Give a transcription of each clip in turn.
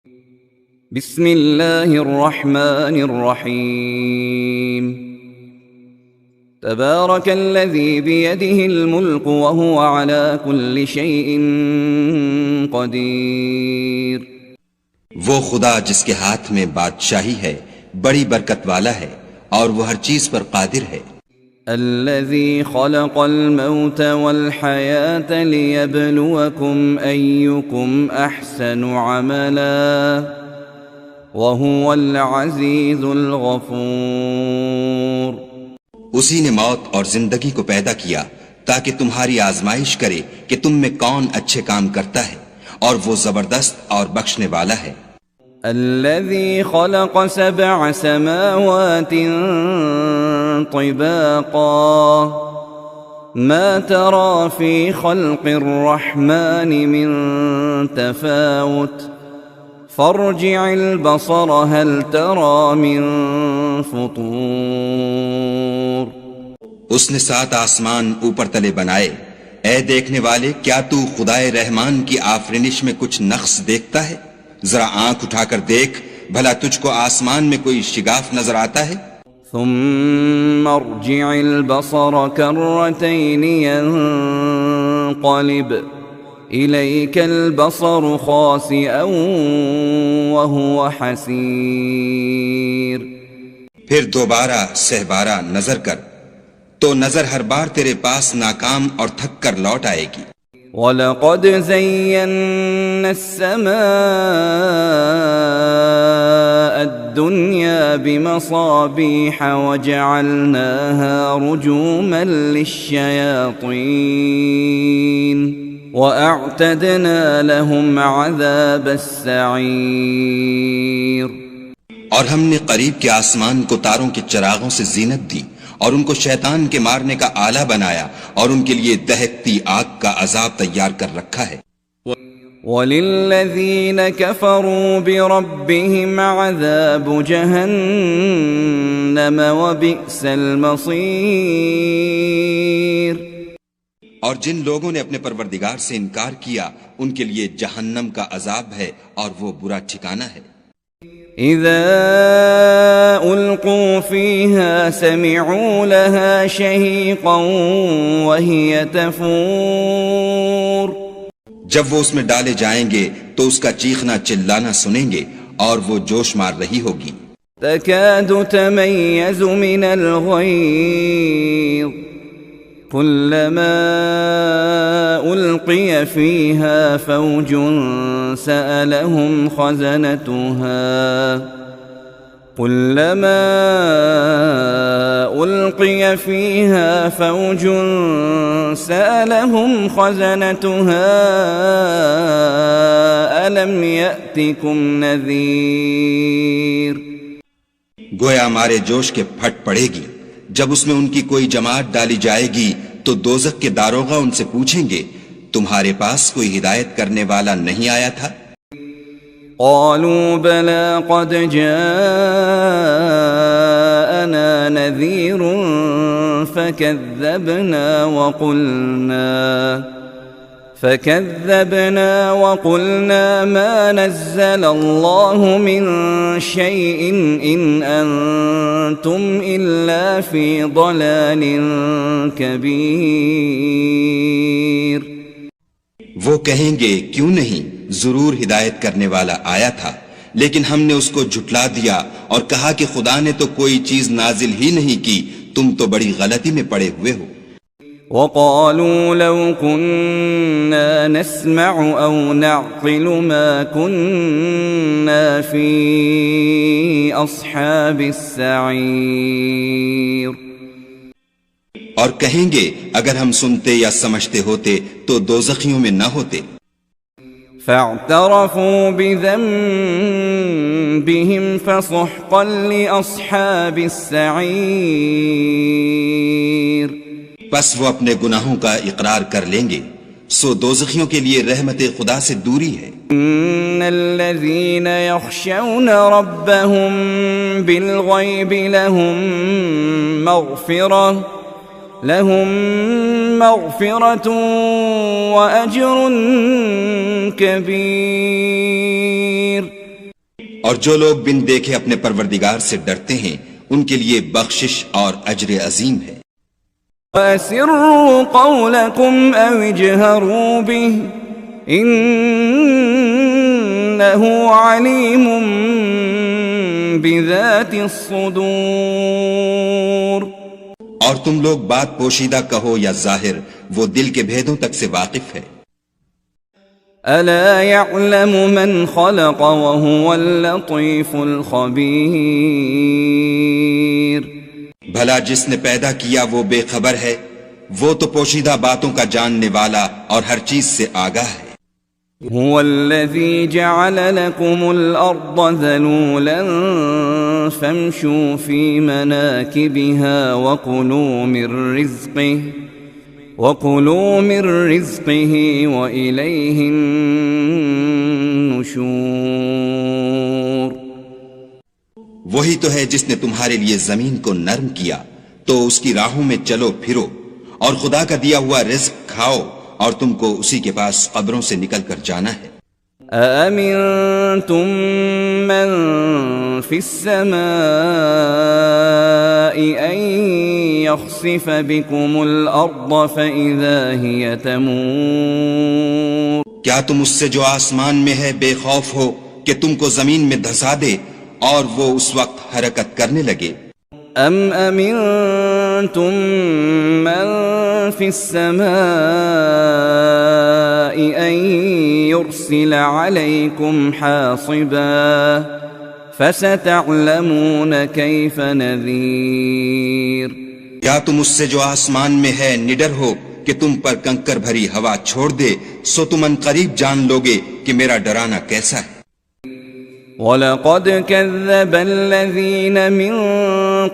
بسم اللہ الرحمن الرحیم تبارک الذی بیدہ الملک وہو علی کل شیء قدیر۔ وہ خدا جس کے ہاتھ میں بادشاہی ہے بڑی برکت والا ہے اور وہ ہر چیز پر قادر ہے۔ الذی خلق الموت والحیاة لیبلوکم ایکم احسن عملا وَهُوَ الْعَزِيزُ الْغَفُورُ۔ اسی نے موت اور زندگی کو پیدا کیا تاکہ تمہاری آزمائش کرے کہ تم میں کون اچھے کام کرتا ہے، اور وہ زبردست اور بخشنے والا ہے۔ الذي خلق 7 سماوات طباقا ما ترى في خلق الرحمن من تفاوت فارجع البصر هل ترى من فطور۔ اس نے 7 آسمان اوپر تلے بنائے، اے دیکھنے والے کیا تو خدائے رحمان کی آفرینش میں کچھ نقص دیکھتا ہے؟ ذرا آنکھ اٹھا کر دیکھ، بھلا تجھ کو آسمان میں کوئی شگاف نظر آتا ہے؟ ثم ارجع البصر كرتين ينقلب إليك البصر خاسئا وهو حسير۔ پھر دوبارہ سہبارہ نظر کر تو نظر ہر بار تیرے پاس ناکام اور تھک کر لوٹ آئے گی۔ وَلَقَدْ زَيَّنَّا السَّمَاءَ الدُّنْيَا بِمَصَابِيحَ وَجَعَلْنَاهَا رُجُومًا لِلشَّيَاطِينِ وَأَعْتَدْنَا لَهُمْ عَذَابَ السَّعِيرِ۔ اور ہم نے قریب کے آسمان کو تاروں کے چراغوں سے زینت دی اور ان کو شیطان کے مارنے کا آلہ بنایا، اور ان کے لیے دہکتی آگ کا عذاب تیار کر رکھا ہے۔ وَلِلَّذِينَ كَفَرُوا بِرَبِّهِمْ عَذَابُ جَهَنَّمَ وَبِئْسَ الْمَصِيرُ۔ اور جن لوگوں نے اپنے پروردگار سے انکار کیا ان کے لیے جہنم کا عذاب ہے اور وہ برا ٹھکانہ ہے۔ اذا القوا فيها سمعوا لها شهيقا وهي تفور۔ جب وہ اس میں ڈالے جائیں گے تو اس کا چیخنا چلانا سنیں گے اور وہ جوش مار رہی ہوگی۔ تكاد تميز من الغيظ كلما ألقي فيها فوج سألهم خزنتها ألم يأتكم نذير۔ گویا مارے جوش کے پھٹ پڑے گی جب اس میں ان کی کوئی جماعت ڈالی جائے گی تو دوزخ کے داروغہ ان سے پوچھیں گے تمہارے پاس کوئی ہدایت کرنے والا نہیں آیا تھا؟ قالوا بلى قد جاءنا نذير فكذبنا وقلنا ما نزل الله من شيء إن أنتم إلا في ضلال كبير۔ وہ کہیں گے کیوں نہیں، ضرور ہدایت کرنے والا آیا تھا، لیکن ہم نے اس کو جھٹلا دیا اور کہا کہ خدا نے تو کوئی چیز نازل ہی نہیں کی، تم تو بڑی غلطی میں پڑے ہوئے ہو۔ وقالوا لو كنا نسمع أو نعقل ما كنا في أصحاب السعير۔ اور کہیں گے اگر ہم سنتے یا سمجھتے ہوتے تو دوزخیوں میں نہ ہوتے۔ فاعترفوا بذنبهم فسحقا لأصحاب السعير۔ پس وہ اپنے گناہوں کا اقرار کر لیں گے، سو دوزخیوں کے لیے رحمت خدا سے دوری ہے۔ ان الذين يخشون ربهم بالغيب لهم مغفرة وأجر كبير۔ اور جو لوگ بن دیکھے اپنے پروردگار سے ڈرتے ہیں ان کے لیے بخشش اور اجر عظیم ہے۔ وَأَسِرُّوا قَوْلَكُمْ أَوِ اجْهَرُوا بِهِ إِنَّهُ عَلِيمٌ بِذَاتِ الصُّدُورِ۔ اور تم لوگ بات پوشیدہ کہو یا ظاہر، وہ دل کے بھیدوں تک سے واقف ہے۔ أَلَا يَعْلَمُ مَنْ خَلَقَ وَهُوَ اللَّطِيفُ الْخَبِيرُ۔ بھلا جس نے پیدا کیا وہ بے خبر ہے، وہ تو پوشیدہ باتوں کا جاننے والا اور ہر چیز سے آگاہ ہے۔ هو الذي جعل لكم الأرض ذلولا فامشوا في مناكبها وكلوا من رزقه وإليه النشور۔ وہی تو ہے جس نے تمہارے لیے زمین کو نرم کیا تو اس کی راہوں میں چلو پھرو، اور خدا کا دیا ہوا رزق کھاؤ، اور تم کو اسی کے پاس قبروں سے نکل کر جانا ہے۔ أَأَمِنْتُمْ مَنْ فِي السَّمَاءِ أَنْ يَخْسِفَ بِكُمُ الْأَرْضَ فَإِذَا هِيَ تَمُورُ۔ کیا تم اس سے جو آسمان میں ہے بے خوف ہو کہ تم کو زمین میں دھسا دے اور وہ اس وقت حرکت کرنے لگے؟ أَمْ أَمِنْتُمْ مَنْ فِي السَّمَاءِ أَنْ يُرْسِلَ عَلَيْكُمْ حَاصِبًا فَسَتَعْلَمُونَ كَيْفَ نَذِيرٌ۔ کیا تم اس سے جو آسمان میں ہے نڈر ہو کہ تم پر کنکر بھری ہوا چھوڑ دے، سو تم ان قریب جان لوگے کہ میرا ڈرانا کیسا ہے۔ وَلَقَدْ كَذَّبَ الَّذِينَ مِن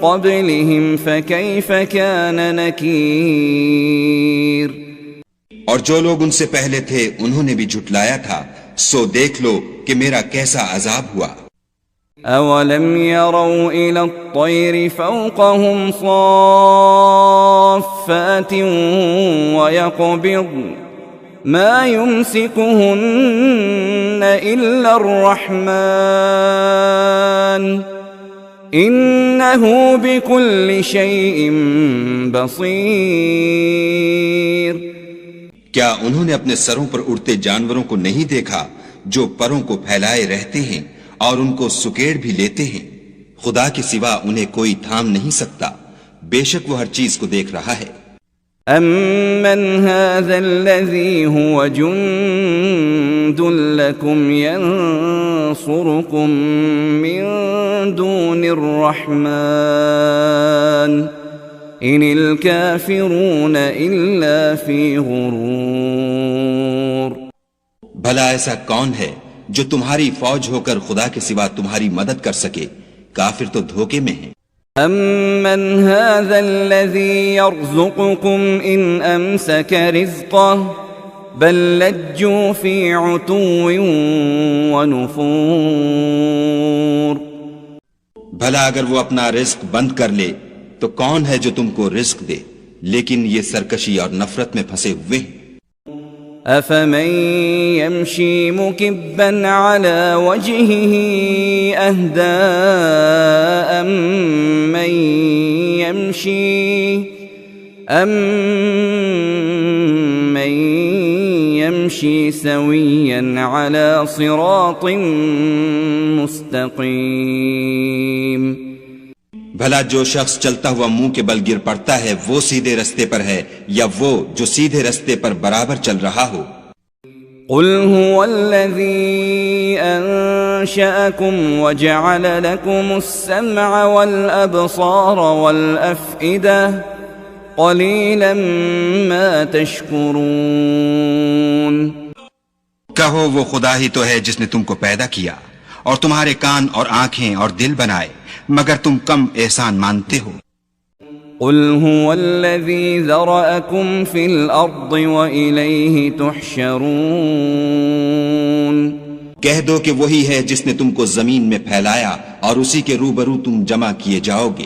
قَبْلِهِمْ فَكَيْفَ كَانَ نَكِيرٌ۔ اور جو لوگ ان سے پہلے تھے انہوں نے بھی جھٹلایا تھا، سو دیکھ لو کہ میرا کیسا عذاب ہوا۔ أَوَلَمْ يَرَوْا إِلَى الطَّيْرِ فَوْقَهُمْ صَافَّاتٍ وَيَقْبِضْنَ مَا يُمْسِكُهُنَّ إِلَّا الرَّحْمَنُ إِنَّهُ بِكُلِّ شَيْءٍ بَصِيرٌ۔ کیا انہوں نے اپنے سروں پر اڑتے جانوروں کو نہیں دیکھا جو پروں کو پھیلائے رہتے ہیں اور ان کو سکیڑ بھی لیتے ہیں؟ خدا کے سوا انہیں کوئی تھام نہیں سکتا، بے شک وہ ہر چیز کو دیکھ رہا ہے۔ أَمَّنْ هَذَا الَّذِي هُوَ جُنْدٌ لَكُمْ يَنْصُرُكُمْ مِنْ دُونِ الرَّحْمَنِ إِنِ الْكَافِرُونَ إِلَّا فِي غُرُورٍ۔ بھلا ایسا کون ہے جو تمہاری فوج ہو کر خدا کے سوا تمہاری مدد کر سکے؟ کافر تو دھوکے میں ہیں۔ أَمَّنْ هَذَا الَّذِي يَرْزُقُكُمْ إِنْ أَمْسَكَ رِزْقَهُ بَلْ لَجُّوا فِي عُتُوٍّ وَنُفُورٍ۔ بھلا اگر وہ اپنا رزق بند کر لے تو کون ہے جو تم کو رزق دے، لیکن یہ سرکشی اور نفرت میں پھنسے ہوئے ہیں۔ أَفَمَن يَمْشِي مُكِبًّا عَلَى وَجْهِهِ أَهْدَىٰ أَمَّن يَمْشِي سَوِيًّا عَلَى صِرَاطٍ مُسْتَقِيمٍ۔ بھلا جو شخص چلتا ہوا منہ کے بل گر پڑتا ہے وہ سیدھے رستے پر ہے، یا وہ جو سیدھے رستے پر برابر چل رہا ہو؟ قُلْ هُوَ الَّذِي أَنشَأَكُمْ وَجَعَلَ لَكُمُ السَّمْعَ وَالْأَبْصَارَ وَالْأَفْئِدَةَ قَلِيلًا مَا تَشْكُرُونَ۔ کہو وہ خدا ہی تو ہے جس نے تم کو پیدا کیا اور تمہارے کان اور آنکھیں اور دل بنائے، مگر تم کم احسان مانتے ہو۔ قُلْ هُوَ الَّذِي ذَرَأَكُمْ فِي الْأَرْضِ وَإِلَيْهِ تُحْشَرُونَ۔ کہہ دو کہ وہی ہے جس نے تم کو زمین میں پھیلایا اور اسی کے روبرو تم جمع کیے جاؤ گے۔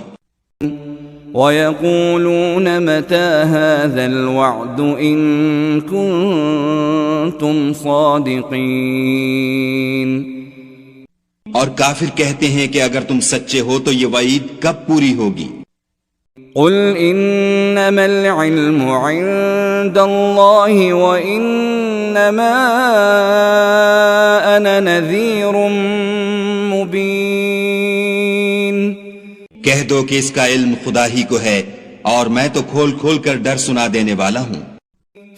وَيَقُولُونَ مَتَى هَذَا الْوَعْدُ إِن كُنتُمْ صَادِقِينَ۔ اور کافر کہتے ہیں کہ اگر تم سچے ہو تو یہ وعید کب پوری ہوگی؟ قل انما العلم عند الله وانما انا نذير مبين. کہہ دو کہ اس کا علم خدا ہی کو ہے اور میں تو کھول کھول کر ڈر سنا دینے والا ہوں.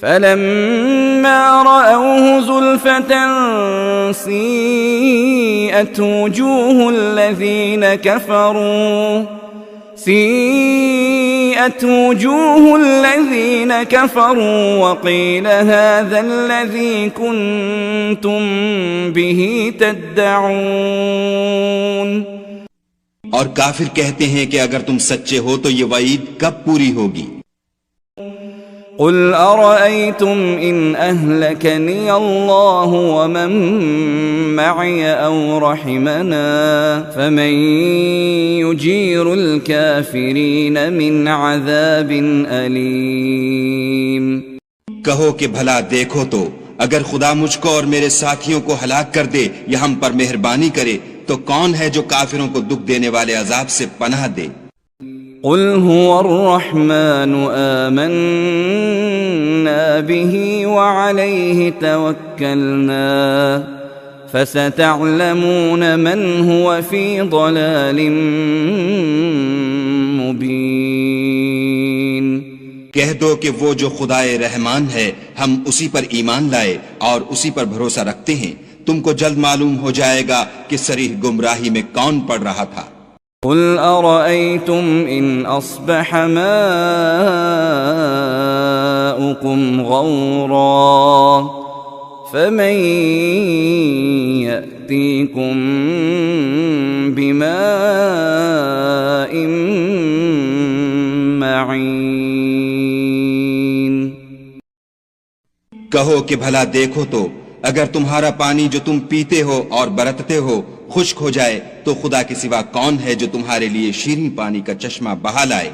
فلما رأوه زلفة سيئت وجوه الذين كفروا وقيل هذا الذي كنتم به تدعون. اور کافر کہتے ہیں کہ اگر تم سچے ہو تو یہ وعید کب پوری ہوگی؟ قل أرأيتم إن أهلكني الله ومن معي أو رحمنا فمن يجير الكافرين من عذاب أليم. کہو کہ بھلا دیکھو تو اگر خدا مجھ کو اور میرے ساتھیوں کو ہلاک کر دے یا ہم پر مہربانی کرے تو کون ہے جو کافروں کو دکھ دینے والے عذاب سے پناہ دے؟ قل هو الرحمن آمنا به وعليه توكلنا فستعلمون من هو في ضلال مبين. کہہ دو کہ وہ جو خدائے رحمان ہے ہم اسی پر ایمان لائے اور اسی پر بھروسہ رکھتے ہیں، تم کو جلد معلوم ہو جائے گا کہ صریح گمراہی میں کون پڑ رہا تھا. قل أرأيتم إن أصبح ماؤكم غورا فمن يأتيكم بماء معين. کہو کہ بھلا دیکھو تو اگر تمہارا پانی جو تم پیتے ہو اور برتتے ہو خشک ہو جائے تو خدا کے سوا کون ہے جو تمہارے لیے شیریں پانی کا چشمہ بہا لائے؟